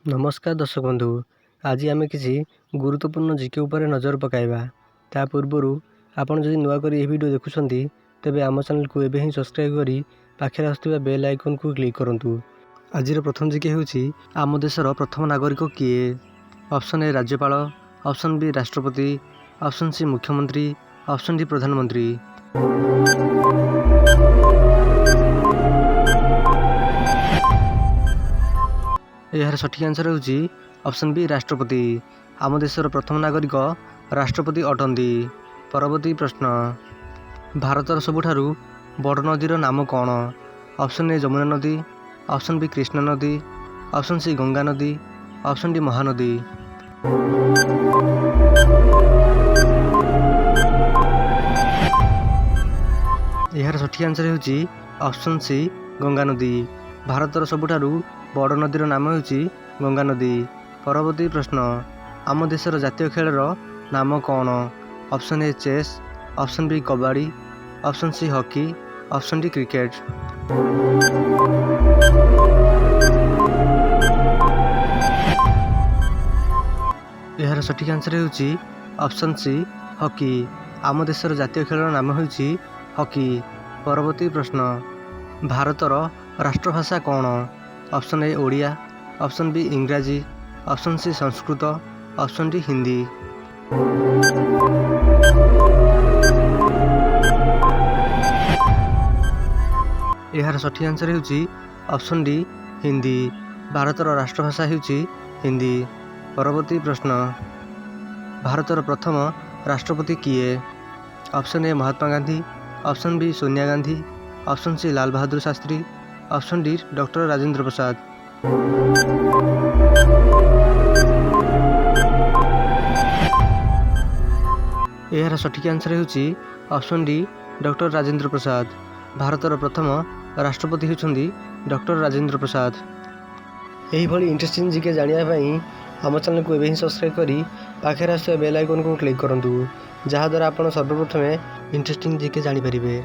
नमस्कार दर्शक बंधु, आज आम किसी गुरुत्वपूर्ण जीके उपर नजर पकाइबा। ता पूर्व आपन जदि नुआ करी वीडियो देखुछंती तेबे आम चैनल को एबे ही सब्सक्राइब करी पाखे आसुवा बेल आइकन को क्लिक करंतु। आज प्रथम जीके होउची आम देशर प्रथम नागरिक किए। ऑप्शन ए राज्यपाल, ऑप्शन बी राष्ट्रपति, ऑप्शन सी मुख्यमंत्री, ऑप्शन डी प्रधानमंत्री। यार सठिक आंसर होउची ऑप्शन बी राष्ट्रपति। आम देशर प्रथम नागरिक राष्ट्रपति अटंती। परवर्ती प्रश्न, भारतर सबुठारु बड़ नदीर नाम कौन? ऑप्शन ए जमुना नदी, ऑप्शन बी कृष्णा नदी, ऑप्शन सी गंगा नदी, ऑप्शन डी महानदी। यार सठिक आंसर होउची ऑप्शन सी गंगा नदी। भारतर सबुठारु बड़ नदीर नाम होउची गंगा नदी। परवर्ती प्रश्न, आम देशर जातीय खेलर नाम कौन? Option A chess, option B kabaddi, option C hockey, option D cricket. यार सठिक आंसर होउची ऑप्शन सी हॉकी। आम देशर जातीय खेलर नाम होउची हॉकी। परवर्ती प्रश्न, भारतर राष्ट्रभाषा कौन? Option A Odia, option B इंग्राजी, option C Sanskrit, option D Hindi. यार सठिक आंसर होउची ऑप्शन डी हिंदी। भारतर राष्ट्रभाषा होउची हिंदी। परवर्ती प्रश्न, भारतर प्रथम राष्ट्रपति किए? Option A Mahatma Gandhi, option B Sonia Gandhi, option C Lal Bahadur Shastri, option D doctor Rajendra Prasad. यार सठिक आंसर होउची option D doctor Rajendra Prasad. भारतर प्रथम राष्ट्रपति होउछंदी डॉक्टर राजेंद्र प्रसाद। यही भली इंटरेस्टिंग जीके जानिया पई आम चैनल को एबे ही सब्सक्राइब करी पाखे आसुवा बेल आइकन को क्लिक करंतु, जहाँ द्वारा आपण सर्वप्रथमे इंटरेस्टिंग जीके जानि परिबे।